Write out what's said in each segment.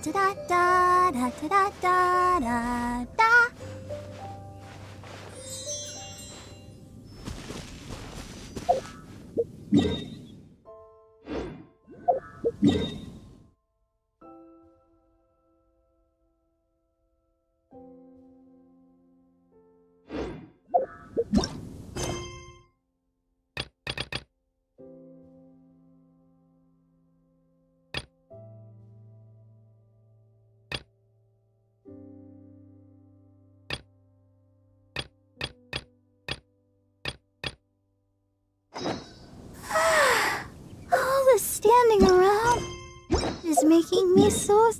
da da da da da da da da. All the standing around is making me so...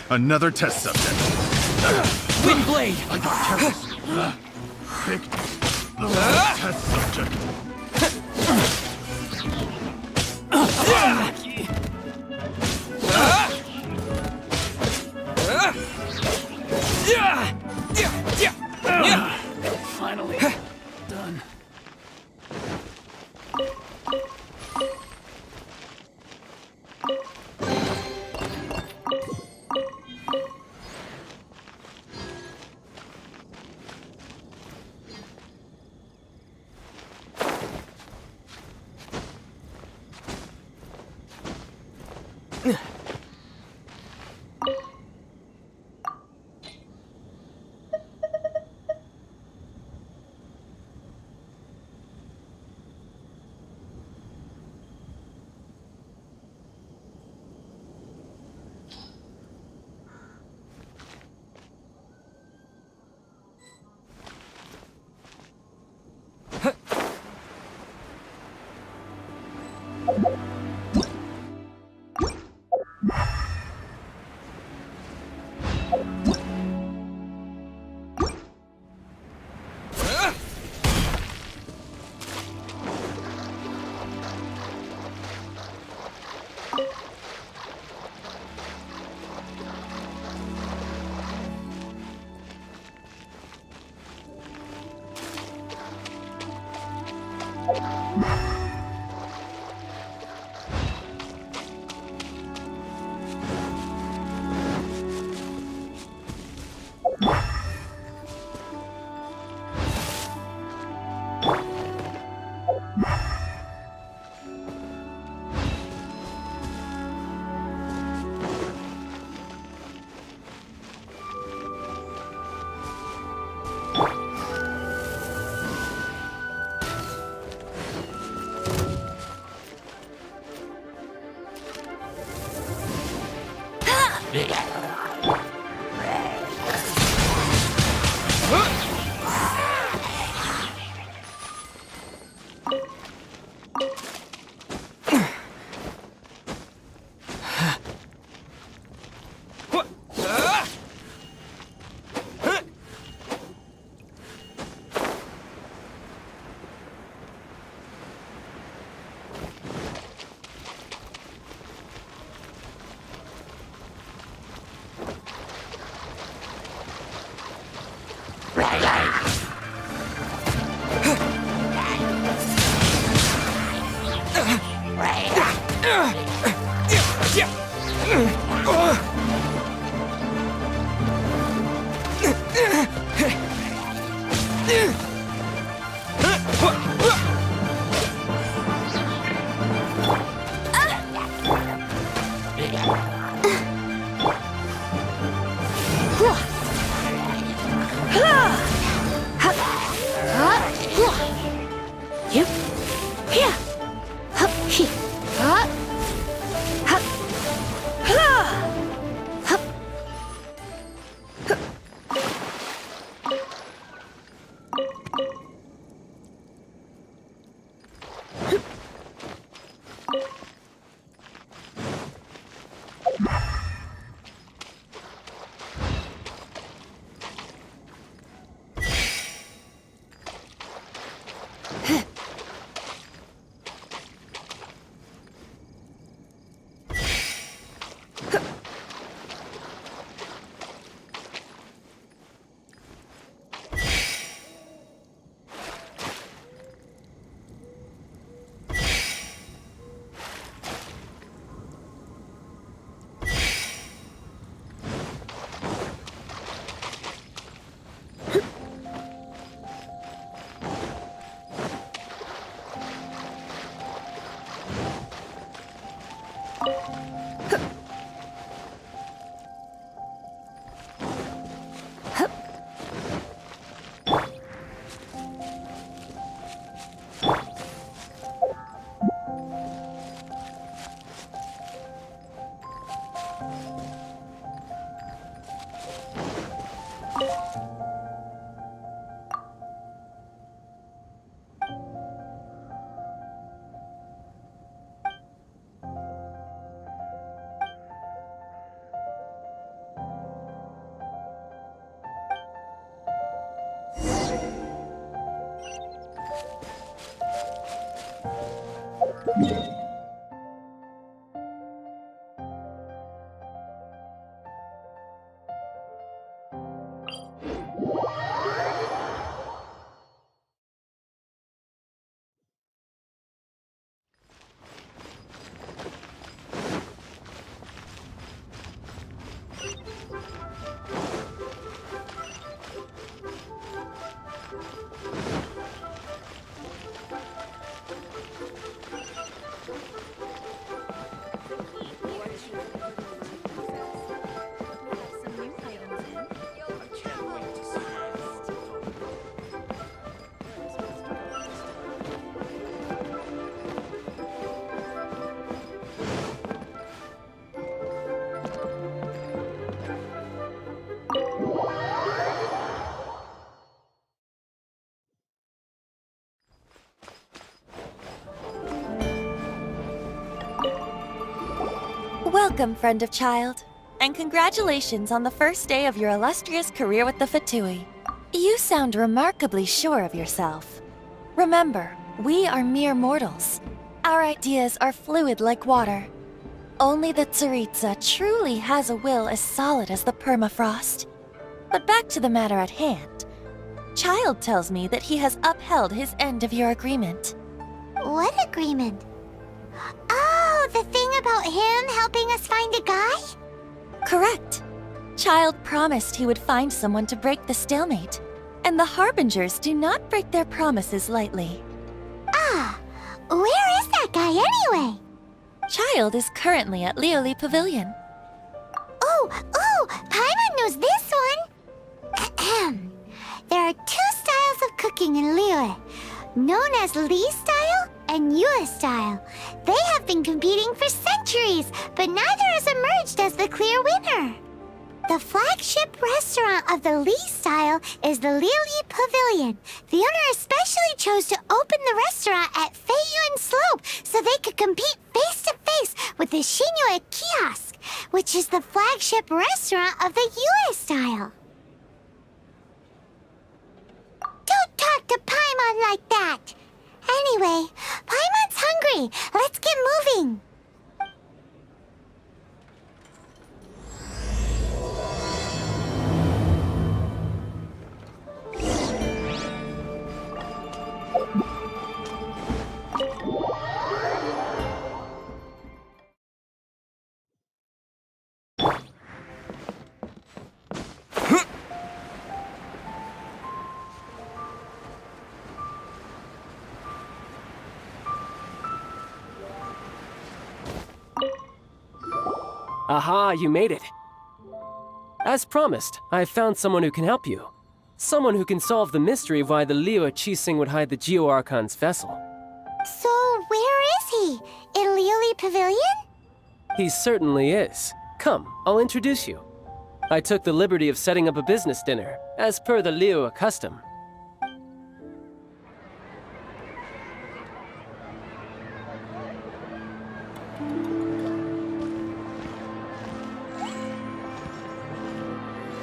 Another test subject. Wind blade! I got careless. Picked the wrong test subject. Finally done. Welcome, friend of child, and congratulations on the first day of your illustrious career with the Fatui. You sound remarkably sure of yourself. Remember, we are mere mortals. Our ideas are fluid like water. Only the Tsaritsa truly has a will as solid as the permafrost. But back to the matter at hand. Child tells me that he has upheld his end of your agreement. What agreement? Oh, the thing about him helping us find a guy? Correct. Child promised he would find someone to break the stalemate, and the Harbingers do not break their promises lightly. Ah, where is that guy anyway? Child is currently at Lioli Pavilion. Oh, Paimon knows this one! Ahem. There are two styles of cooking in Liyue, known as Li style and Yue style. They have been competing for centuries, but neither has emerged as the clear winner. The flagship restaurant of the Li style is the Lioli Pavilion. The owner especially chose to open the restaurant at Feiyuan Slope so they could compete face-to-face with the Shinyue Kiosk, which is the flagship restaurant of the Yue style. Don't talk to Paimon like that! Anyway, Paimon's hungry. Let's get moving. Aha, you made it. As promised, I've found someone who can help you. Someone who can solve the mystery of why the Liyue Qixing would hide the Geo-Archon's vessel. So, where is he? In Lioli Pavilion? He certainly is. Come, I'll introduce you. I took the liberty of setting up a business dinner, as per the Liyue custom.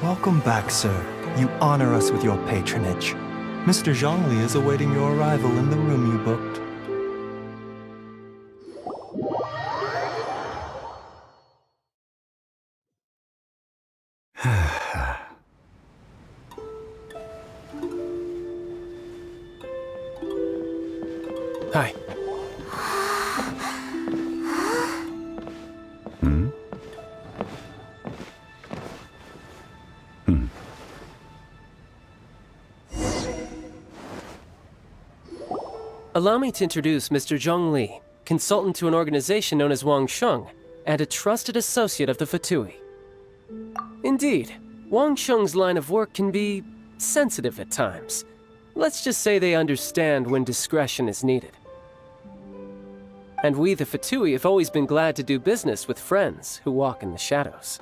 Welcome back, sir. You honor us with your patronage. Mr. Zhongli is awaiting your arrival in the room you booked. Hi. Allow me to introduce Mr. Zhong Li, consultant to an organization known as Wang Sheng, and a trusted associate of the Fatui. Indeed, Wang Sheng's line of work can be sensitive at times. Let's just say they understand when discretion is needed. And we, the Fatui, have always been glad to do business with friends who walk in the shadows.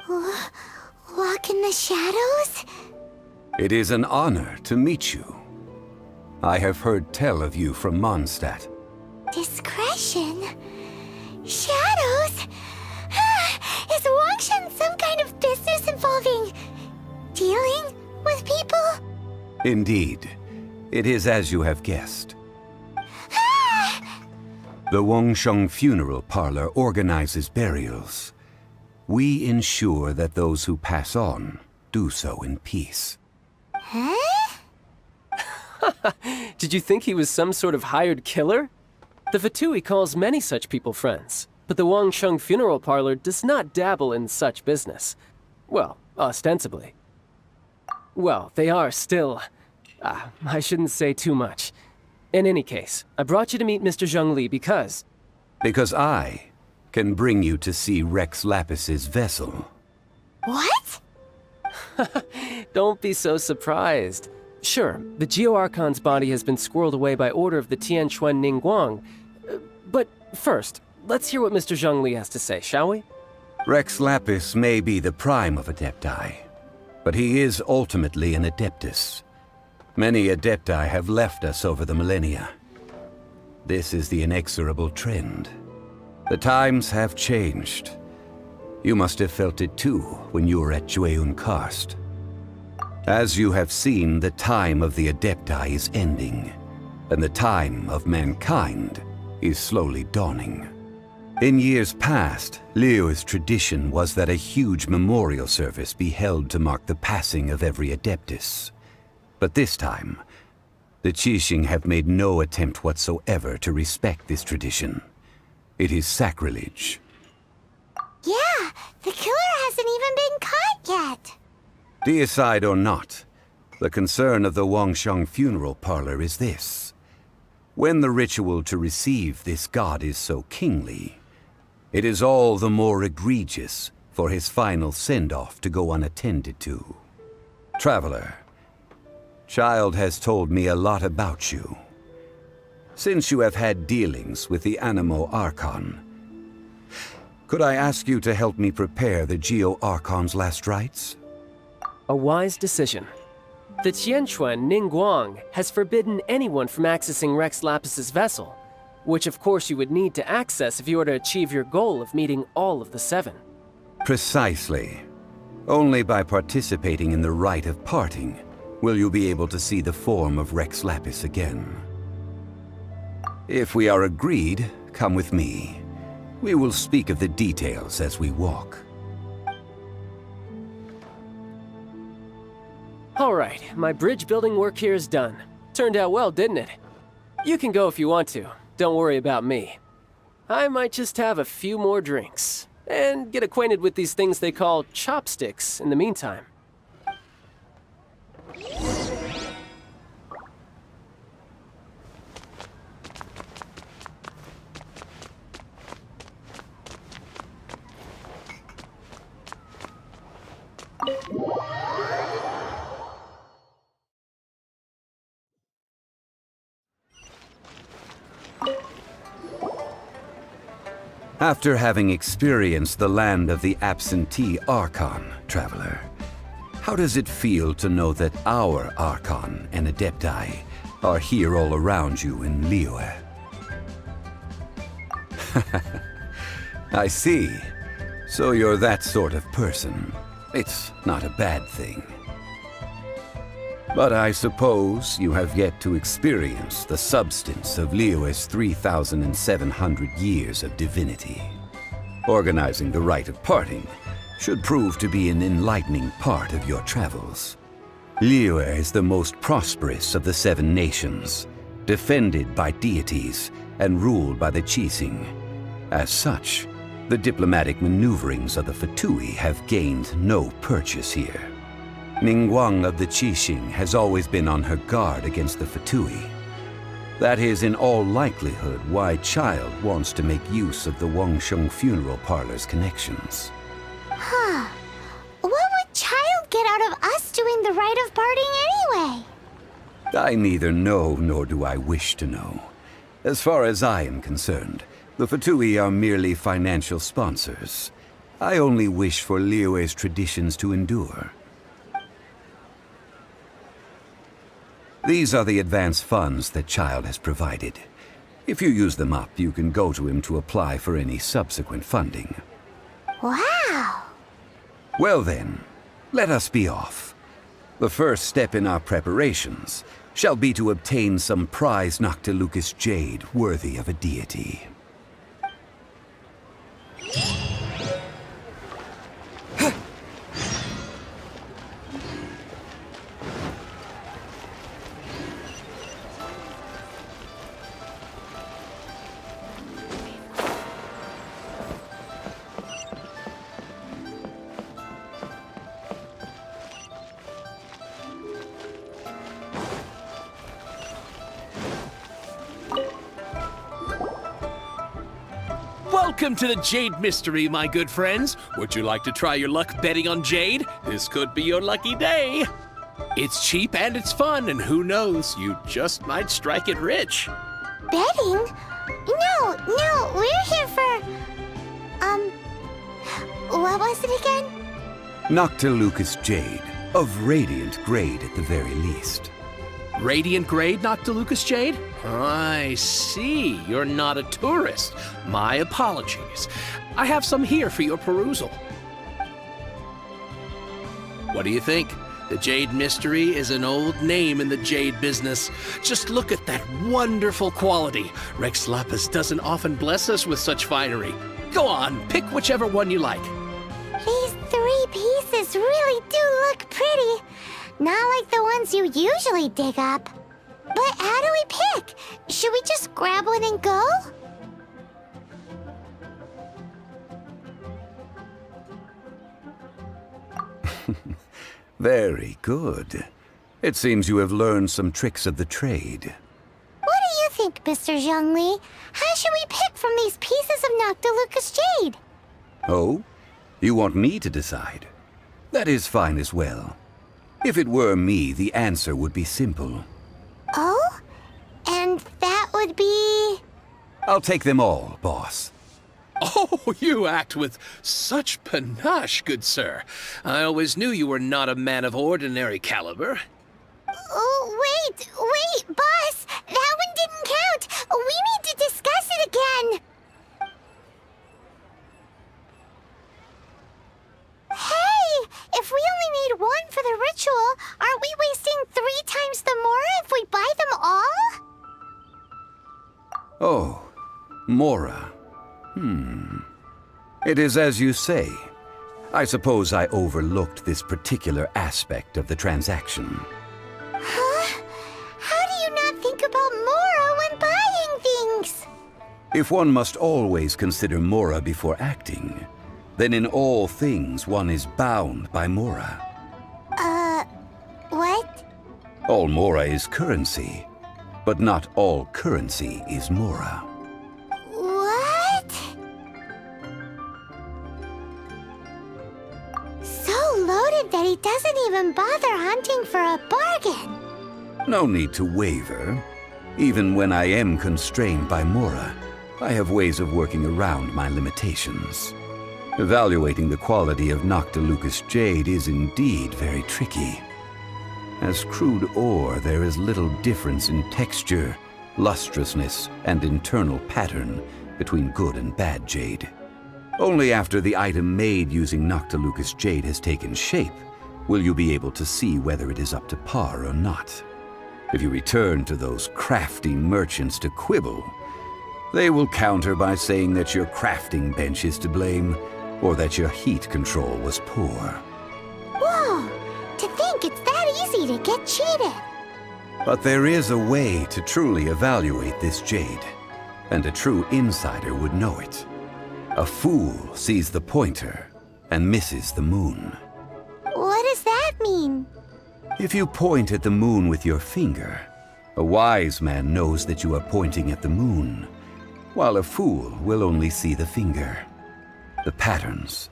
Walk in the shadows? It is an honor to meet you. I have heard tell of you from Mondstadt. Discretion? Shadows? Is Wangshan some kind of business involving dealing with people? Indeed. It is as you have guessed. The Wangsheng Funeral Parlor organizes burials. We ensure that those who pass on do so in peace. Huh? Did you think he was some sort of hired killer? The Fatui calls many such people friends, but the Wangsheng Funeral Parlor does not dabble in such business. Well, ostensibly. Well, they are still... I shouldn't say too much. In any case, I brought you to meet Mr. Zhongli because... Because I can bring you to see Rex Lapis's vessel. What? Don't be so surprised. Sure, the Geo-Archon's body has been squirreled away by order of the Tianquan Ningguang. But first, let's hear what Mr. Zhongli has to say, shall we? Rex Lapis may be the prime of Adepti, but he is ultimately an Adeptus. Many Adepti have left us over the millennia. This is the inexorable trend. The times have changed. You must have felt it too when you were at Jueyun Karst. As you have seen, the time of the Adepti is ending, and the time of mankind is slowly dawning. In years past, Liyue's tradition was that a huge memorial service be held to mark the passing of every Adeptus. But this time, the Qixing have made no attempt whatsoever to respect this tradition. It is sacrilege. Yeah, the killer hasn't even been caught yet. Deicide or not, the concern of the Wangsheng Funeral Parlor is this. When the ritual to receive this god is so kingly, it is all the more egregious for his final send-off to go unattended to. Traveler, Child has told me a lot about you. Since you have had dealings with the Animo Archon, could I ask you to help me prepare the Geo-Archon's last rites? A wise decision. The Tianquan Ningguang has forbidden anyone from accessing Rex Lapis's vessel, which of course you would need to access if you were to achieve your goal of meeting all of the seven. Precisely. Only by participating in the rite of parting will you be able to see the form of Rex Lapis again. If we are agreed, come with me. We will speak of the details as we walk. All right, my bridge building work here is done. Turned out well, didn't it? You can go if you want to. Don't worry about me. I might just have a few more drinks and get acquainted with these things they call chopsticks in the meantime. After having experienced the land of the absentee Archon, Traveler, how does it feel to know that our Archon and Adepti are here all around you in Liyue? I see. So you're that sort of person. It's not a bad thing. But I suppose you have yet to experience the substance of Liyue's 3,700 years of divinity. Organizing the rite of parting should prove to be an enlightening part of your travels. Liyue is the most prosperous of the 7 nations, defended by deities and ruled by the Qixing. As such, the diplomatic maneuverings of the Fatui have gained no purchase here. Ningguang of the Qixing has always been on her guard against the Fatui. That is in all likelihood why Child wants to make use of the Wangsheng Funeral Parlor's connections. Huh. What would Child get out of us doing the rite of parting anyway? I neither know nor do I wish to know. As far as I am concerned, the Fatui are merely financial sponsors. I only wish for Liyue's traditions to endure. These are the advance funds that Child has provided. If you use them up, you can go to him to apply for any subsequent funding. Wow. Well then, let us be off. The first step in our preparations shall be to obtain some prized Noctilucous jade worthy of a deity. Welcome to the Jade Mystery, my good friends. Would you like to try your luck betting on Jade? This could be your lucky day. It's cheap and it's fun, and who knows, you just might strike it rich. Betting? No, we're here for... what was it again? Noctilucous Jade, of radiant grade at the very least. Radiant grade, Noctilucous Jade? I see. You're not a tourist. My apologies. I have some here for your perusal. What do you think? The Jade Mystery is an old name in the jade business. Just look at that wonderful quality. Rex Lapis doesn't often bless us with such finery. Go on, pick whichever one you like. These 3 pieces really do look pretty. Not like the ones you usually dig up. But how do we pick? Should we just grab one and go? Very good. It seems you have learned some tricks of the trade. What do you think, Mr. Zhongli? How should we pick from these pieces of Noctilucous Jade? Oh? You want me to decide? That is fine as well. If it were me, the answer would be simple. Oh? And that would be... I'll take them all, boss. Oh, you act with such panache, good sir. I always knew you were not a man of ordinary caliber. Oh, wait, boss! That one didn't count! We need to discuss it again! Hey! If we only need one for the ritual, aren't we wasting 3 times the Mora if we buy them all? Oh, Mora. It is as you say. I suppose I overlooked this particular aspect of the transaction. Huh? How do you not think about Mora when buying things? If one must always consider Mora before acting, then in all things one is bound by Mora. What? All Mora is currency, but not all currency is Mora. What? So loaded that he doesn't even bother hunting for a bargain. No need to waver. Even when I am constrained by Mora, I have ways of working around my limitations. Evaluating the quality of Noctilucous Jade is indeed very tricky. As crude ore, there is little difference in texture, lustrousness, and internal pattern between good and bad jade. Only after the item made using Noctilucous Jade has taken shape will you be able to see whether it is up to par or not. If you return to those crafty merchants to quibble, they will counter by saying that your crafting bench is to blame, or that your heat control was poor. Whoa! To think it's that easy to get cheated. But there is a way to truly evaluate this jade, and a true insider would know it. A fool sees the pointer and misses the moon. What does that mean? If you point at the moon with your finger, a wise man knows that you are pointing at the moon, while a fool will only see the finger. The patterns,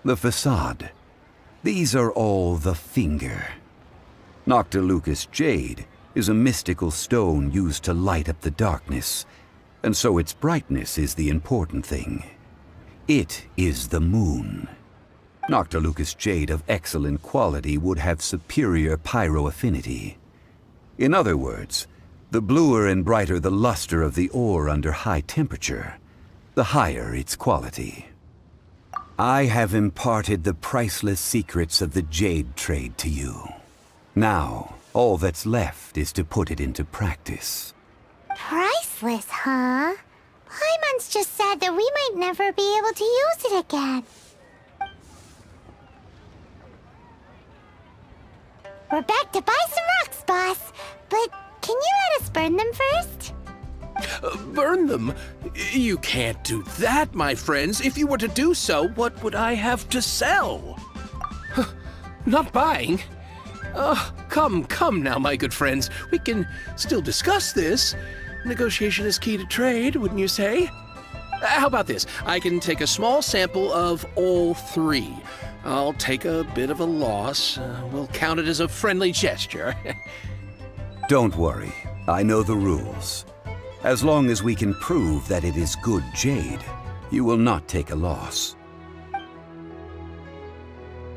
the facade, these are all the finger. Noctilucous Jade is a mystical stone used to light up the darkness, and so its brightness is the important thing. It is the moon. Noctilucous Jade of excellent quality would have superior pyroaffinity. In other words, the bluer and brighter the luster of the ore under high temperature, the higher its quality. I have imparted the priceless secrets of the jade trade to you. Now, all that's left is to put it into practice. Priceless, huh? Paimon's just said that we might never be able to use it again. We're back to buy some rocks, boss. But can you let us burn them first? Burn them? You can't do that, my friends. If you were to do so, what would I have to sell? Not buying? Come now, my good friends. We can still discuss this. Negotiation is key to trade, wouldn't you say? How about this? I can take a small sample of all three. I'll take a bit of a loss. We'll count it as a friendly gesture. Don't worry. I know the rules. As long as we can prove that it is good jade, you will not take a loss.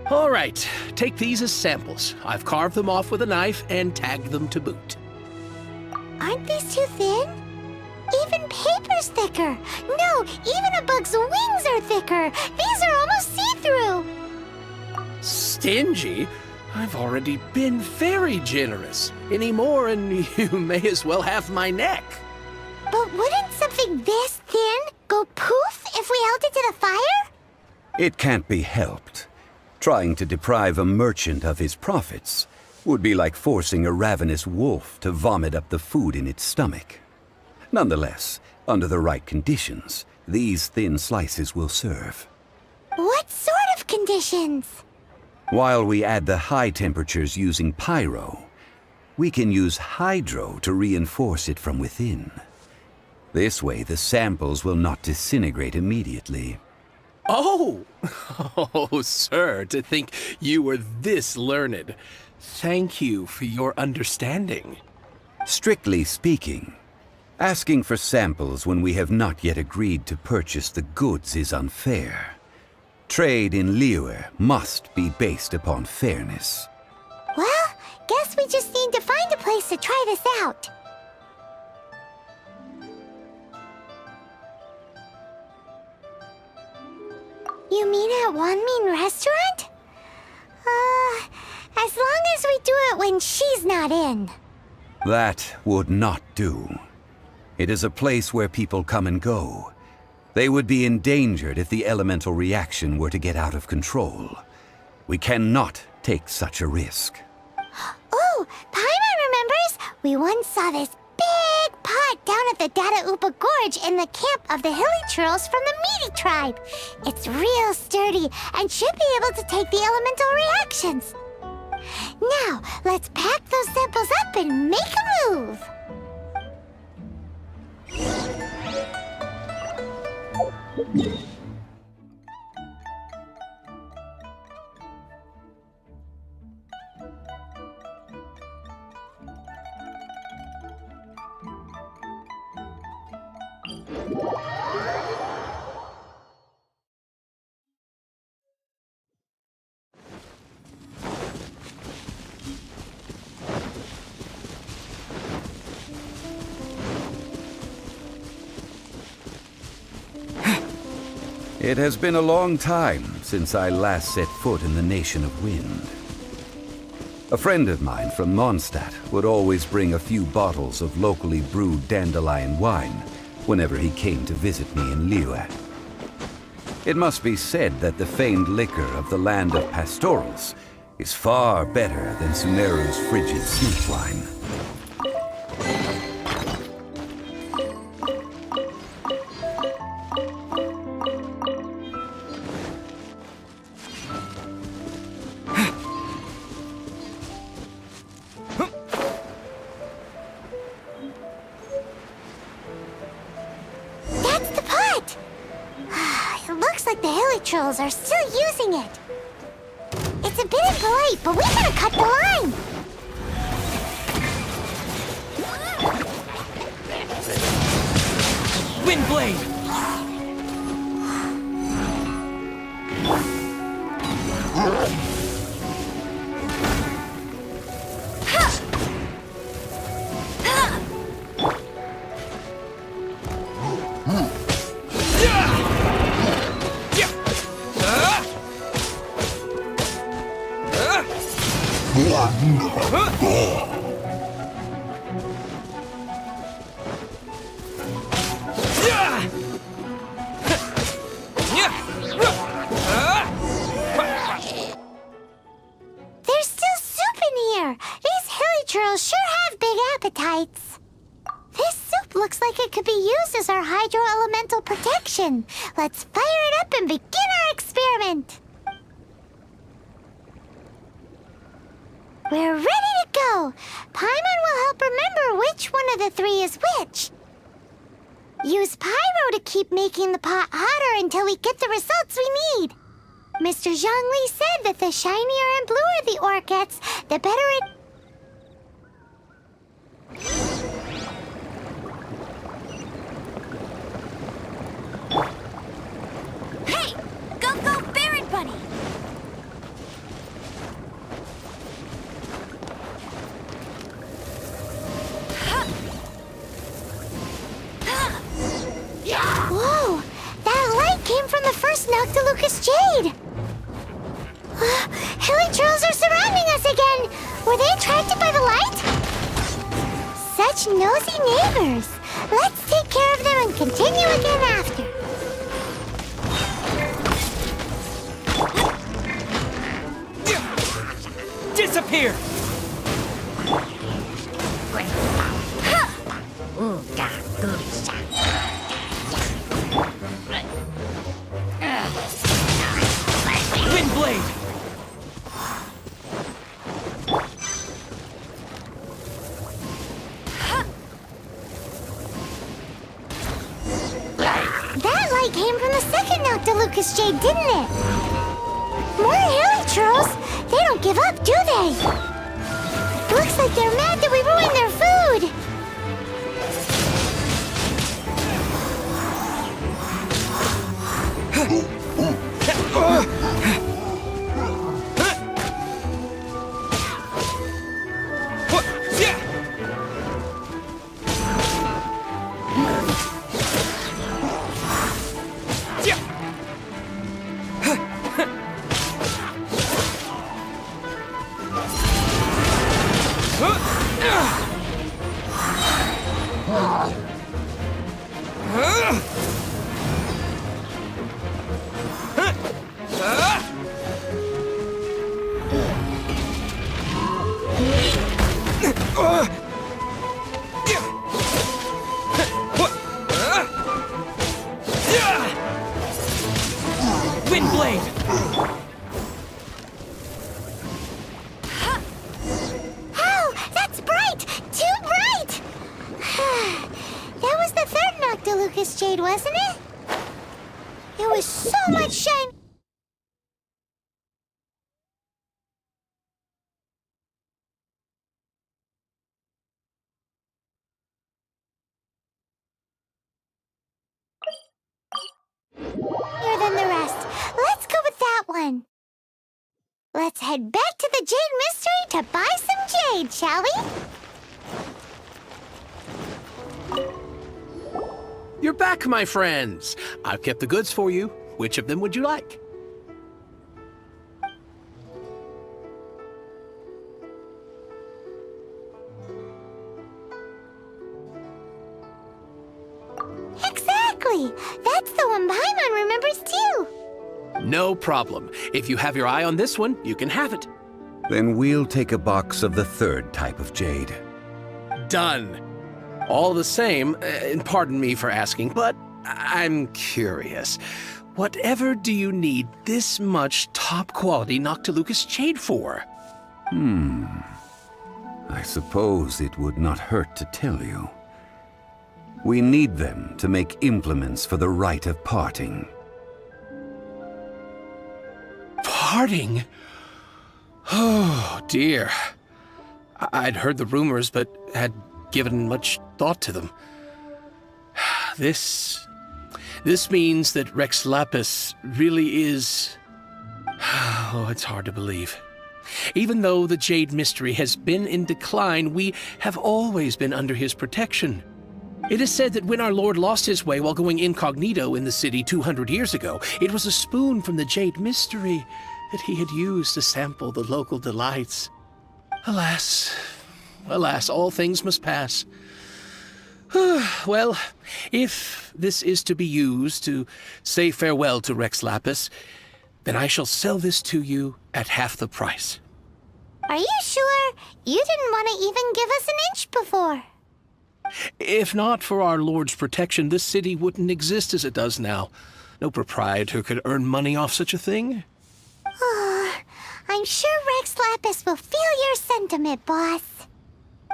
All right, take these as samples. I've carved them off with a knife and tagged them to boot. Aren't these too thin? Even paper's thicker. No, even a bug's wings are thicker. These are almost see-through. Stingy? I've already been very generous. Any more and you may as well have my neck. But wouldn't something this thin go poof if we held it to the fire? It can't be helped. Trying to deprive a merchant of his profits would be like forcing a ravenous wolf to vomit up the food in its stomach. Nonetheless, under the right conditions, these thin slices will serve. What sort of conditions? While we add the high temperatures using pyro, we can use hydro to reinforce it from within. This way, the samples will not disintegrate immediately. Oh! Oh, sir, to think you were this learned. Thank you for your understanding. Strictly speaking, asking for samples when we have not yet agreed to purchase the goods is unfair. Trade in Liyue must be based upon fairness. Well, guess we just need to find a place to try this out. You mean at Wanmin Restaurant? As long as we do it when she's not in. That would not do. It is a place where people come and go. They would be endangered if the elemental reaction were to get out of control. We cannot take such a risk. Oh, Paimon remembers! We once saw this big pot down at the Data Upa Gorge in the camp of the hilly churls from the Meaty tribe. It's real sturdy and should be able to take the elemental reactions. Now, let's pack those samples up and make a move! It has been a long time since I last set foot in the Nation of Wind. A friend of mine from Mondstadt would always bring a few bottles of locally brewed dandelion wine whenever he came to visit me in Liyue. It must be said that the famed liquor of the land of pastorals is far better than Sumeru's frigid snake wine. Trolls are still using it. It's a bit impolite, but we gotta cut the line. Windblade! There's still soup in here. These hilly churls sure have big appetites. This soup looks like it could be used as our hydro-elemental protection. Let's fire it up and begin our experiment. We're ready to go. Paimon will help remember which one of the three is which. Use pyro to keep making the pot hotter until we get the results we need. Mr. Zhongli said that the shinier and bluer the ore gets, the better it... Hey! Go, Baron Bunny! Whoa! That light came from the first Noctilucous Jade! Hilichurls are surrounding us again! Were they attracted by the light? Such nosy neighbors! Let's take care of them and continue again after. Disappear! Windblade! That light came from the second Noctilucous Jade, didn't it? More Hilichurls! They don't give up, do they? Looks like they're mad that we ruined their food! Windblade! Oh, that's bright! Too bright! That was the third Noctilucous Jade, wasn't it? It was so much shine... than the rest. Let's go with that one. Let's head back to the Jade Mystery to buy some jade, shall we? You're back, my friends. I've kept the goods for you. Which of them would you like? Exactly! That's the one Paimon remembers too! No problem. If you have your eye on this one, you can have it. Then we'll take a box of the third type of jade. Done. All the same, and pardon me for asking, but I'm curious. Whatever do you need this much top-quality Noctilucous Jade for? I suppose it would not hurt to tell you. We need them to make implements for the rite of parting. Parting? Oh, dear. I'd heard the rumors, but had given much thought to them. This means that Rex Lapis really is... Oh, it's hard to believe. Even though the Jade Mystery has been in decline, we have always been under his protection. It is said that when our Lord lost his way while going incognito in the city 200 years ago, it was a spoon from the Jade Mystery that he had used to sample the local delights. Alas, alas, all things must pass. Well, if this is to be used to say farewell to Rex Lapis, then I shall sell this to you at half the price. Are you sure? You didn't want to even give us an inch before. If not for our Lord's protection, this city wouldn't exist as it does now. No proprietor could earn money off such a thing. I'm sure Rex Lapis will feel your sentiment, boss.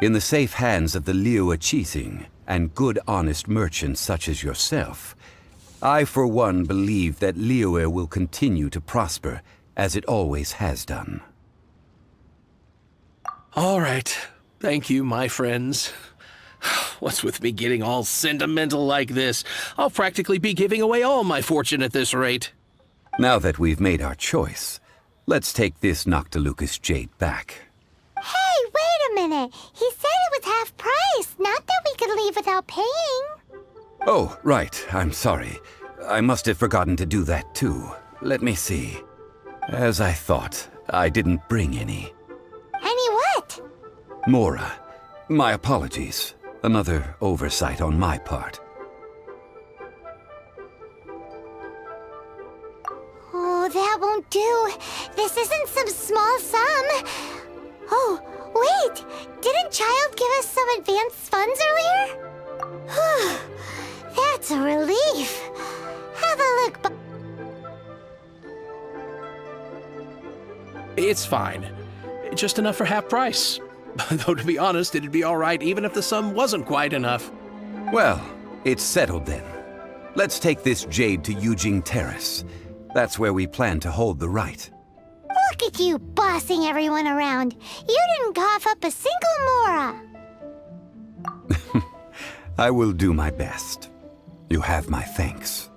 In the safe hands of the Liu Qixing and good honest merchants such as yourself, I for one believe that Liyue will continue to prosper as it always has done. All right. Thank you, my friends. What's with me getting all sentimental like this? I'll practically be giving away all my fortune at this rate. Now that we've made our choice, let's take this Noctilucous jade back. Hey, wait a minute. He said it was half price, not that we could leave without paying. Oh, right. I'm sorry. I must have forgotten to do that too. Let me see. As I thought, I didn't bring any. Any what? Mora, my apologies. Another oversight on my part. Oh, that won't do. This isn't some small sum. Oh, wait! Didn't Child give us some advanced funds earlier? That's a relief. Have a look, It's fine. Just enough for half price. Though to be honest, it'd be all right even if the sum wasn't quite enough. Well, it's settled then. Let's take this jade to Yujing Terrace. That's where we plan to hold the rite. Look at you bossing everyone around. You didn't cough up a single Mora. I will do my best. You have my thanks.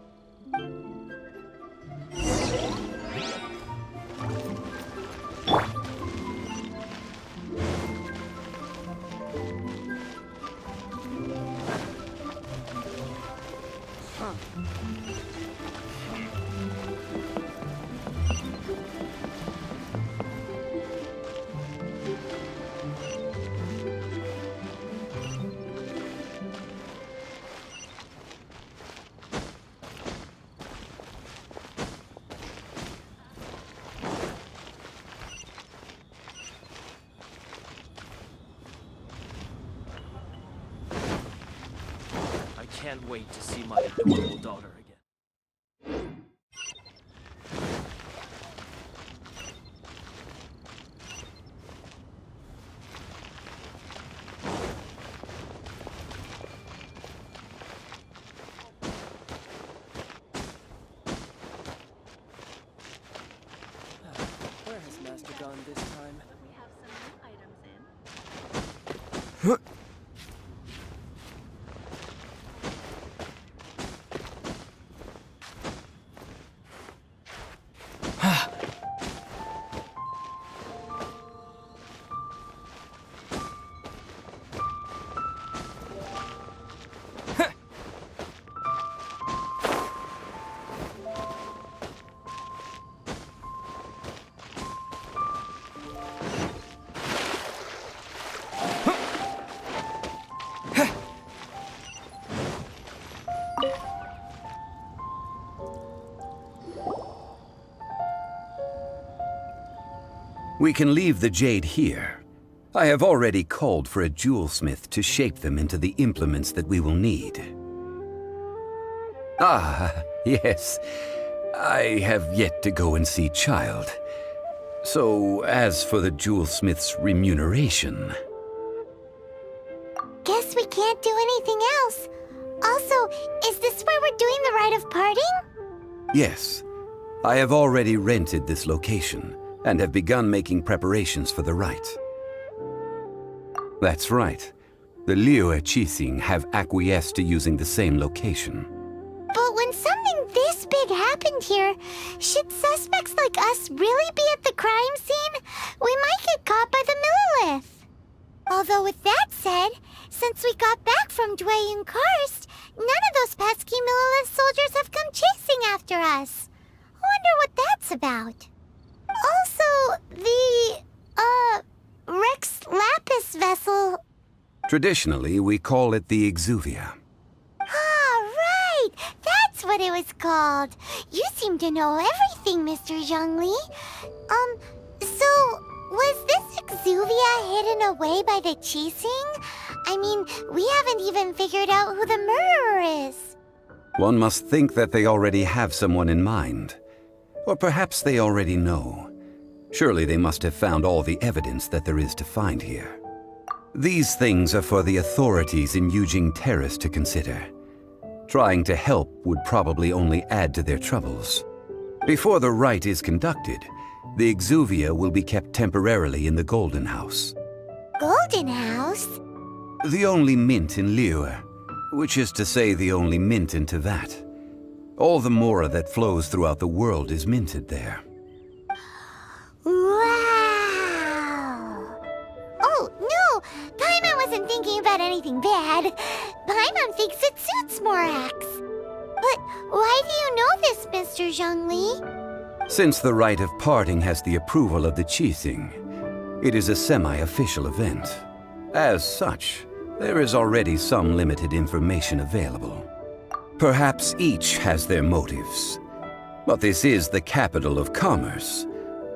I can't wait to see my adorable daughter again. Where has Master gone this time? We have some new items in. We can leave the jade here. I have already called for a jewelsmith to shape them into the implements that we will need. Ah, yes. I have yet to go and see Child. So, as for the jewelsmith's remuneration... Guess we can't do anything else. Also, is this where we're doing the rite of parting? Yes. I have already rented this location and have begun making preparations for the rite. That's right. The Liu Qixing have acquiesced to using the same location. But when something this big happened here, should suspects like us really be at the crime scene? We might get caught by the Millilith. Although with that said, since we got back from Dwayne Karst, none of those pesky Millilith soldiers have come chasing after us. Wonder what that's about. Also, the, Rex Lapis vessel... Traditionally, we call it the Exuvia. Ah, right! That's what it was called. You seem to know everything, Mr. Zhongli. So, was this Exuvia hidden away by the Qixing? I mean, we haven't even figured out who the murderer is. One must think that they already have someone in mind. Or perhaps they already know. Surely they must have found all the evidence that there is to find here. These things are for the authorities in Yujing Terrace to consider. Trying to help would probably only add to their troubles. Before the rite is conducted, the exuvia will be kept temporarily in the Golden House. Golden House? The only mint in Liyue, which is to say the only mint in Tevat. All the mora that flows throughout the world is minted there. Wow! Oh, no! Paimon wasn't thinking about anything bad. Paimon thinks it suits Morax. But why do you know this, Mr. Zhongli? Since the rite of parting has the approval of the Qixing, it is a semi-official event. As such, there is already some limited information available. Perhaps each has their motives. But this is the capital of commerce.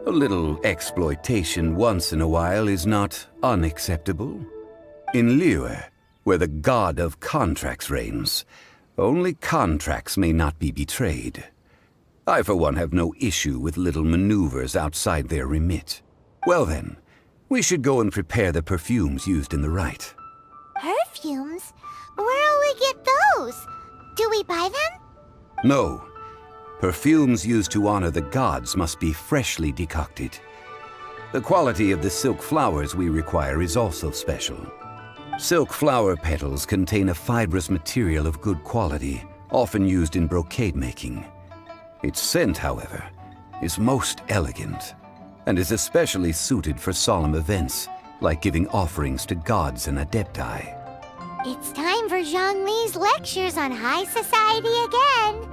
A little exploitation once in a while is not unacceptable. In Liyue, where the god of contracts reigns, only contracts may not be betrayed. I, for one, have no issue with little maneuvers outside their remit. Well then, we should go and prepare the perfumes used in the rite. Perfumes? Where'll we get those? Do we buy them? No. Perfumes used to honor the gods must be freshly decocted. The quality of the silk flowers we require is also special. Silk flower petals contain a fibrous material of good quality, often used in brocade making. Its scent, however, is most elegant, and is especially suited for solemn events, like giving offerings to gods and adepti. It's time for Zhongli's lectures on high society again.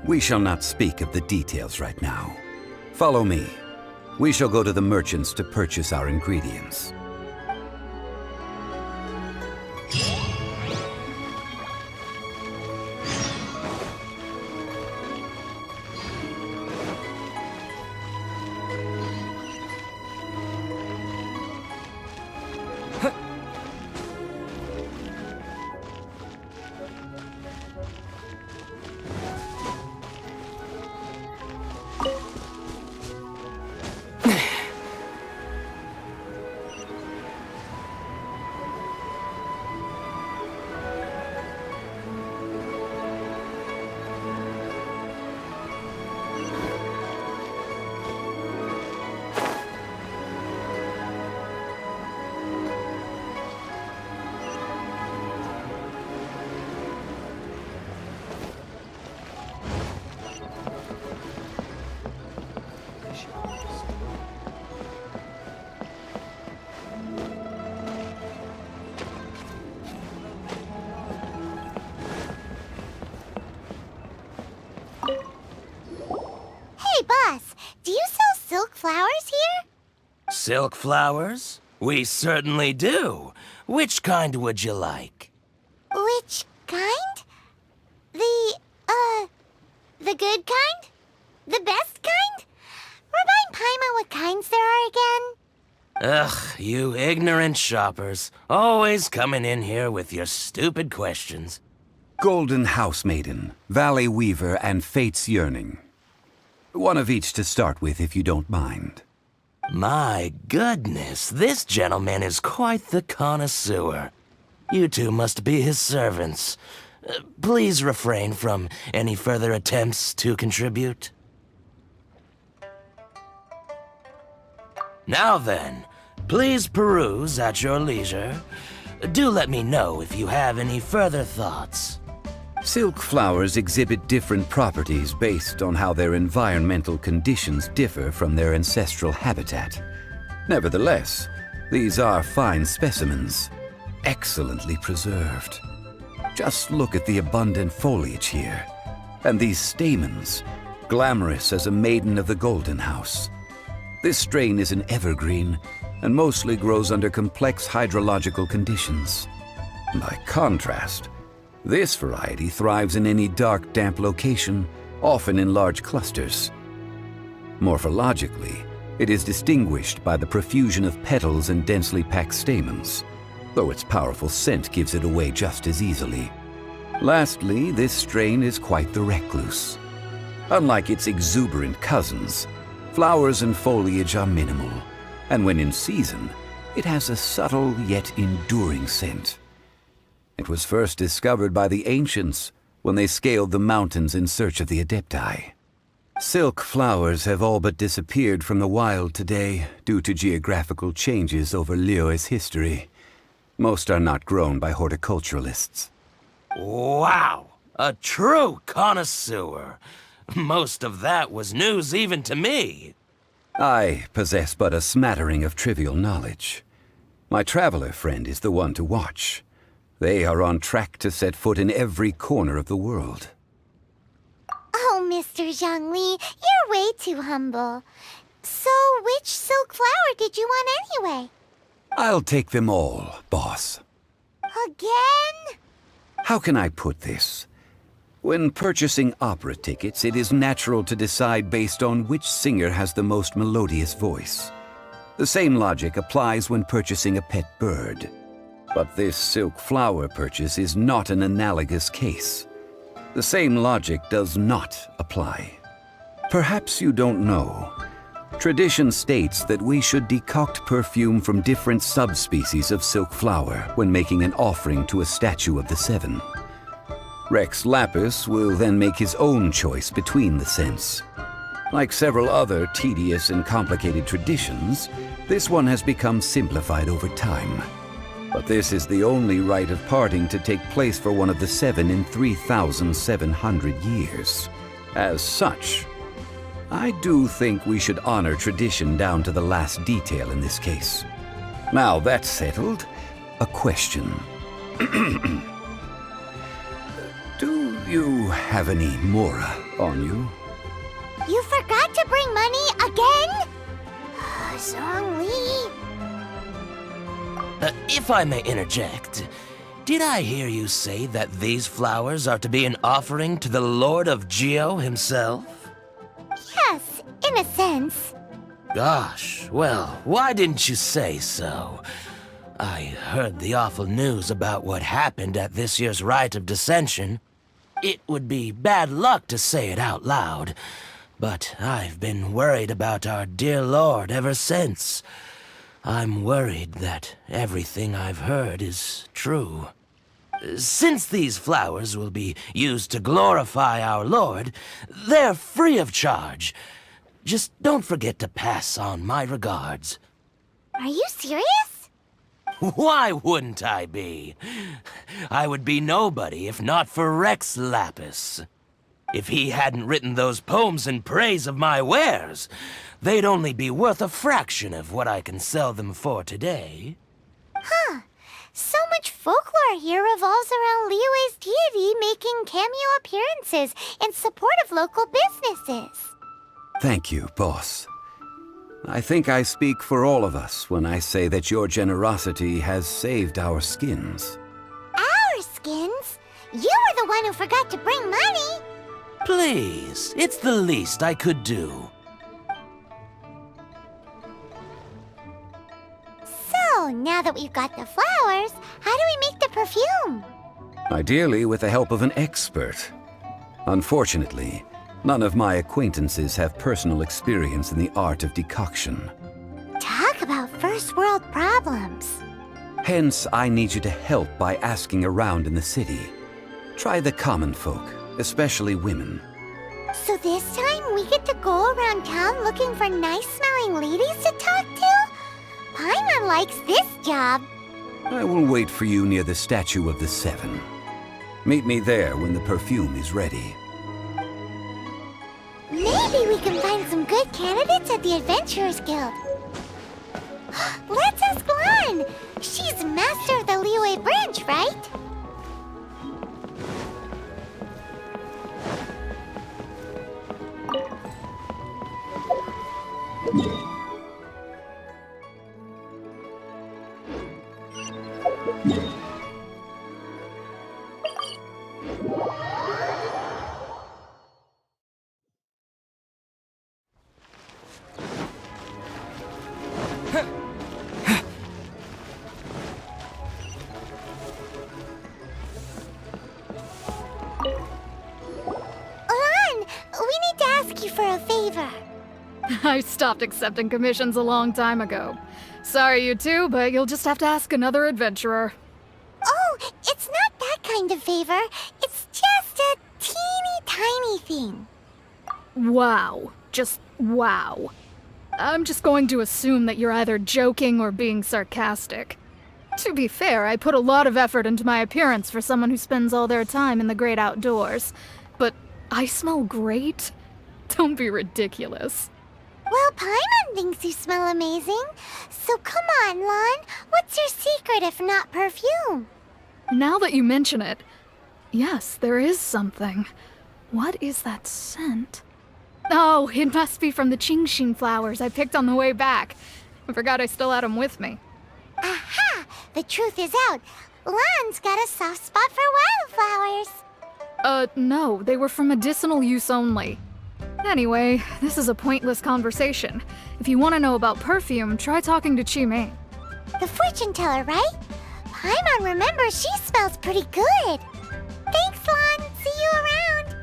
We shall not speak of the details right now. Follow me. We shall go to the merchants to purchase our ingredients. Hey, boss, do you sell silk flowers here? Silk flowers? We certainly do. Which kind would you like? Which kind? The good kind? The best kind? Remind Paimon what kinds there are again. Ugh, you ignorant shoppers. Always coming in here with your stupid questions. Golden Housemaiden, Valley Weaver, and Fate's Yearning. One of each to start with, if you don't mind. My goodness, this gentleman is quite the connoisseur. You two must be his servants. Please refrain from any further attempts to contribute. Now then, please peruse at your leisure. Do let me know if you have any further thoughts. Silk flowers exhibit different properties based on how their environmental conditions differ from their ancestral habitat. Nevertheless, these are fine specimens, excellently preserved. Just look at the abundant foliage here, and these stamens, glamorous as a maiden of the Golden House. This strain is an evergreen, and mostly grows under complex hydrological conditions. By contrast, this variety thrives in any dark, damp location, often in large clusters. Morphologically, it is distinguished by the profusion of petals and densely packed stamens, though its powerful scent gives it away just as easily. Lastly, this strain is quite the recluse. Unlike its exuberant cousins, flowers and foliage are minimal, and when in season, It has a subtle yet enduring scent. It was first discovered by the ancients when they scaled the mountains in search of the Adepti. Silk flowers have all but disappeared from the wild today due to geographical changes over Liyue's history. Most are not grown by horticulturalists. Wow! A true connoisseur. Most of that was news even to me. I possess but a smattering of trivial knowledge. My traveler friend is the one to watch. They are on track to set foot in every corner of the world. Oh, Mr. Zhongli, you're way too humble. So, which silk flower did you want anyway? I'll take them all, boss. Again? How can I put this? When purchasing opera tickets, it is natural to decide based on which singer has the most melodious voice. The same logic applies when purchasing a pet bird. But this silk flower purchase is not an analogous case. The same logic does not apply. Perhaps you don't know. Tradition states that we should decoct perfume from different subspecies of silk flower when making an offering to a statue of the Seven. Rex Lapis will then make his own choice between the scents. Like several other tedious and complicated traditions, this one has become simplified over time. But this is the only rite of parting to take place for one of the Seven in 3,700 years. As such, I do think we should honor tradition down to the last detail in this case. Now that's settled, a question. Do you have any mora on you? You forgot to bring money again? Zhongli. If I may interject, did I hear you say that these flowers are to be an offering to the Lord of Geo himself? Yes, in a sense. Gosh, well, why didn't you say so? I heard the awful news about what happened at this year's Rite of Dissension. It would be bad luck to say it out loud, but I've been worried about our dear Lord ever since. I'm worried that everything I've heard is true. Since these flowers will be used to glorify our Lord, they're free of charge. Just don't forget to pass on my regards. Are you serious? Why wouldn't I be? I would be nobody if not for Rex Lapis. If he hadn't written those poems in praise of my wares, they'd only be worth a fraction of what I can sell them for today. Huh. So much folklore here revolves around Liyue's deity making cameo appearances in support of local businesses. Thank you, boss. I think I speak for all of us when I say that your generosity has saved our skins. Our skins? You were the one who forgot to bring money. Please, it's the least I could do. So, now that we've got the flowers, how do we make the perfume? Ideally with the help of an expert. Unfortunately, none of my acquaintances have personal experience in the art of decoction. Talk about first world problems. Hence, I need you to help by asking around in the city. Try the common folk, especially women. So this time we get to go around town looking for nice-smelling ladies to talk to? Paimon likes this job. I will wait for you near the statue of the Seven. Meet me there when the perfume is ready. Maybe we can find some good candidates at the Adventurers Guild. Let's ask Lan. She's master of the Liyue branch, right? I stopped accepting commissions a long time ago. Sorry, you two, but you'll just have to ask another adventurer. Oh, it's not that kind of favor. It's just a teeny tiny thing. Wow. Just wow. I'm just going to assume that you're either joking or being sarcastic. To be fair, I put a lot of effort into my appearance for someone who spends all their time in the great outdoors. But I smell great? Don't be ridiculous. Well, Paimon thinks you smell amazing. So come on, Lon. What's your secret if not perfume? Now that you mention it, yes, there is something. What is that scent? Oh, it must be from the Qingxin flowers I picked on the way back. I forgot I still had them with me. Aha! The truth is out. Lon's got a soft spot for wildflowers. No, they were for medicinal use only. Anyway, this is a pointless conversation. If you want to know about perfume, try talking to Qimei. The fortune teller, right? Paimon remembers she smells pretty good. Thanks, Lon. See you around.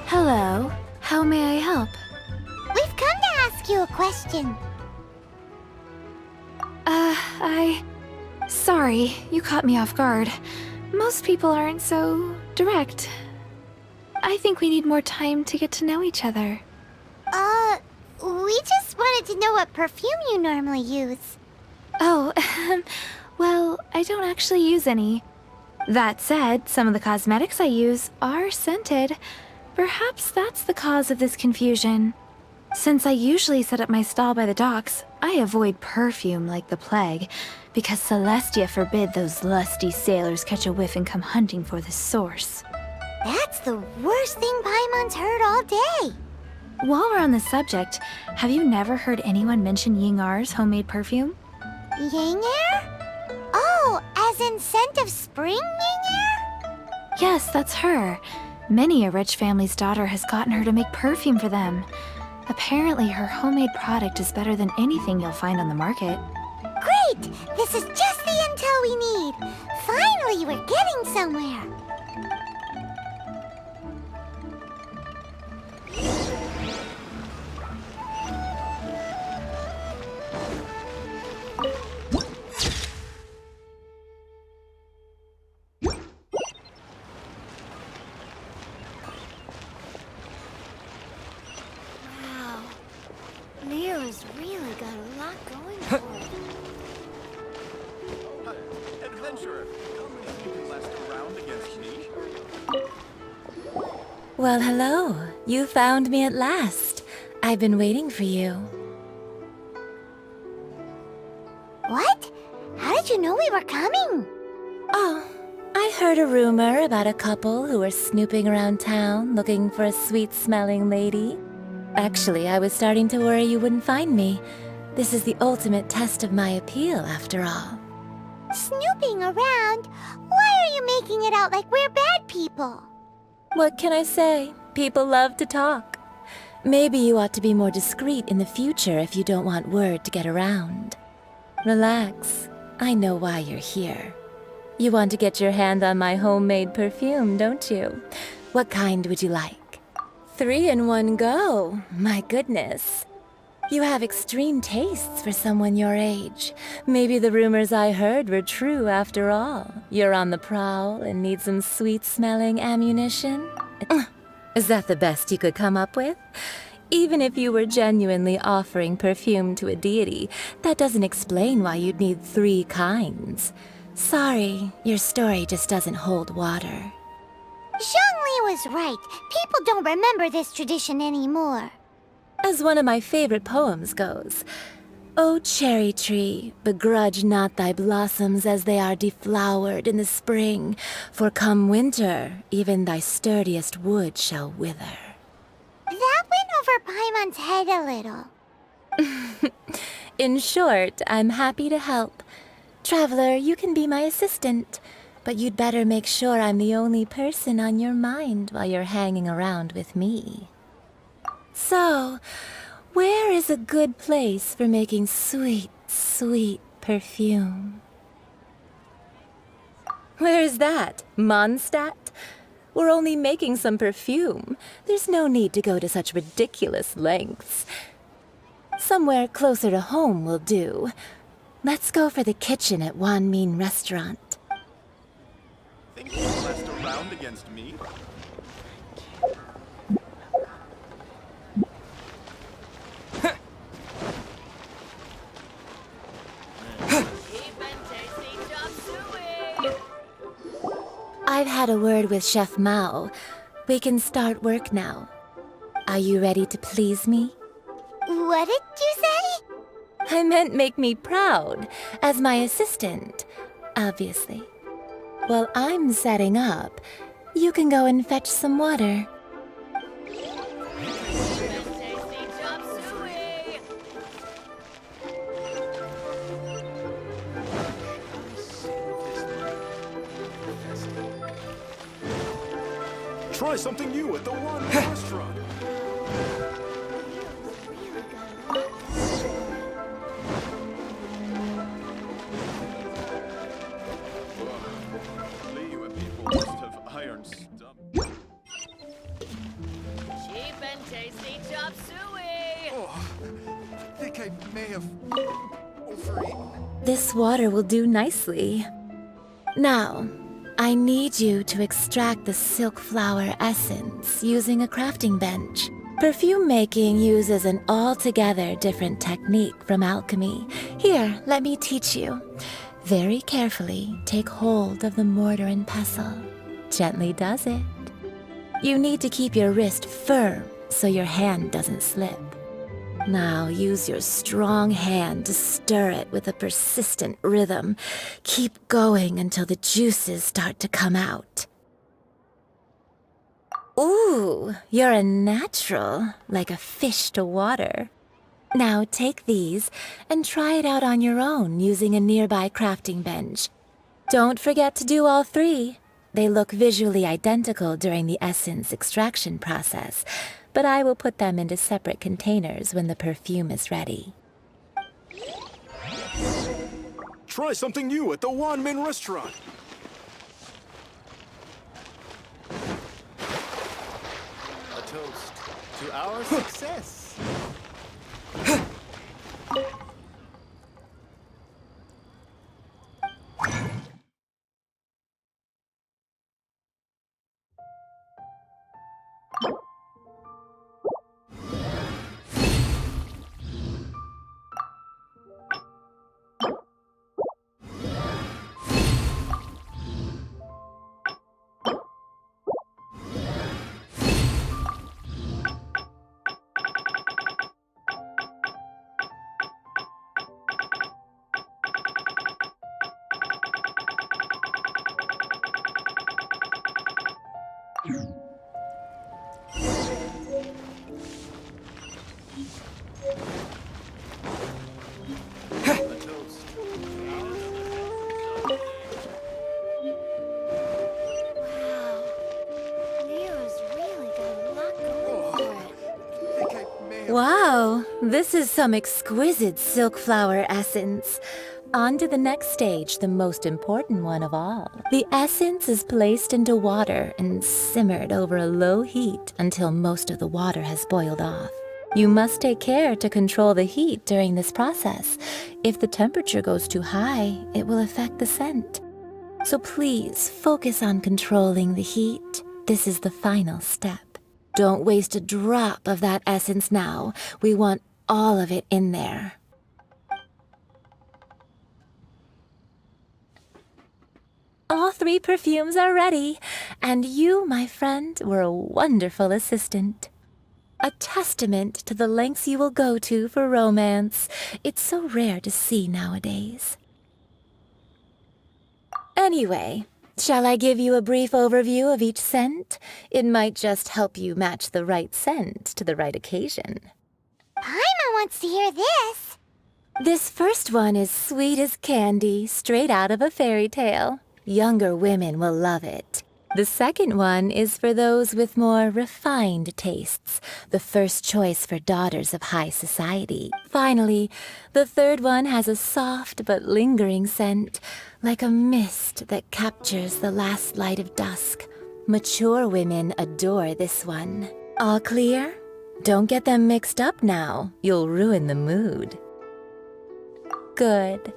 Hello. How may I help? We've come to ask you a question. Sorry, you caught me off guard. Most people aren't so direct. I think we need more time to get to know each other. We just wanted to know what perfume you normally use. Oh, well, I don't actually use any. That said, some of the cosmetics I use are scented. Perhaps that's the cause of this confusion. Since I usually set up my stall by the docks, I avoid perfume like the plague, because Celestia forbid those lusty sailors catch a whiff and come hunting for the source. That's the worst thing Paimon's heard all day. While we're on the subject, have you never heard anyone mention Ying'ar's homemade perfume? Ying'er? Oh, as in scent of spring Ying'er? Yes, that's her. Many a rich family's daughter has gotten her to make perfume for them. Apparently, her homemade product is better than anything you'll find on the market. Great! This is just the intel we need. Finally, we're getting somewhere. Wow. Nero's really got a lot going for it. Adventurer, how many you can last around against me? Well, hello. You found me at last. I've been waiting for you. What? How did you know we were coming? Oh, I heard a rumor about a couple who were snooping around town looking for a sweet-smelling lady. Actually, I was starting to worry you wouldn't find me. This is the ultimate test of my appeal, after all. Snooping around? Why are you making it out like we're bad people? What can I say? People love to talk. Maybe you ought to be more discreet in the future if you don't want word to get around. Relax. I know why you're here. You want to get your hand on my homemade perfume, don't you? What kind would you like? 3 in one go. My goodness. You have extreme tastes for someone your age. Maybe the rumors I heard were true after all. You're on the prowl and need some sweet-smelling ammunition? Is that the best you could come up with? Even if you were genuinely offering perfume to a deity, that doesn't explain why you'd need 3 kinds. Sorry, your story just doesn't hold water. Zhongli was right. People don't remember this tradition anymore. As one of my favorite poems goes, O cherry tree, begrudge not thy blossoms as they are deflowered in the spring, for come winter, even thy sturdiest wood shall wither. That went over Paimon's head a little. In short, I'm happy to help. Traveler, you can be my assistant, but you'd better make sure I'm the only person on your mind while you're hanging around with me. So, where is a good place for making sweet, sweet perfume. Where is that? Mondstadt? We're only making some perfume. There's no need to go to such ridiculous lengths. Somewhere closer to home will do. Let's go for the kitchen at Wan Min Restaurant. Think you can last a round against me? I've had a word with Chef Mao. We can start work now. Are you ready to please me? What did you say? I meant make me proud, as my assistant, obviously. While I'm setting up, you can go and fetch some water. Try something new at the One Restaurant. Liyue people must have iron stomach. Cheap and tasty chop suey! Oh, I think I may have overeaten. This water will do nicely. Now, I need you to extract the silk flower essence using a crafting bench. Perfume making uses an altogether different technique from alchemy. Here, let me teach you. Very carefully, take hold of the mortar and pestle. Gently does it. You need to keep your wrist firm so your hand doesn't slip. Now use your strong hand to stir it with a persistent rhythm. Keep going until the juices start to come out. Ooh, you're a natural, like a fish to water. Now take these and try it out on your own using a nearby crafting bench. Don't forget to do all three. They look visually identical during the essence extraction process, but I will put them into separate containers when the perfume is ready. Try something new at the Wan Min Restaurant. A toast to our success. Wow, this is some exquisite silk flower essence. On to the next stage, the most important one of all. The essence is placed into water and simmered over a low heat until most of the water has boiled off. You must take care to control the heat during this process. If the temperature goes too high, it will affect the scent. So please focus on controlling the heat. This is the final step. Don't waste a drop of that essence now. We want all of it in there. All three perfumes are ready, and you, my friend, were a wonderful assistant. A testament to the lengths you will go to for romance. It's so rare to see nowadays. Anyway, shall I give you a brief overview of each scent? It might just help you match the right scent to the right occasion. Paimon wants to hear this. This first one is sweet as candy, straight out of a fairy tale. Younger women will love it. The second one is for those with more refined tastes, the first choice for daughters of high society. Finally, the third one has a soft but lingering scent, like a mist that captures the last light of dusk. Mature women adore this one. All clear? Don't get them mixed up now. You'll ruin the mood. Good.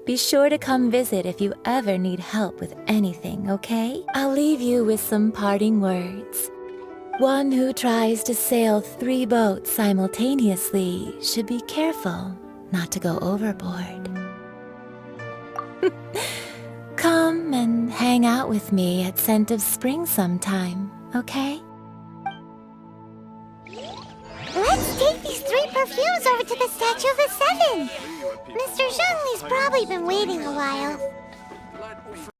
Be sure to come visit if you ever need help with anything, okay? I'll leave you with some parting words. One who tries to sail 3 boats simultaneously should be careful not to go overboard. Come and hang out with me at Scent of Spring sometime, okay? Let's take these 3 perfumes over to the Statue of the Seven. Mr. Zhongli's probably been waiting a while.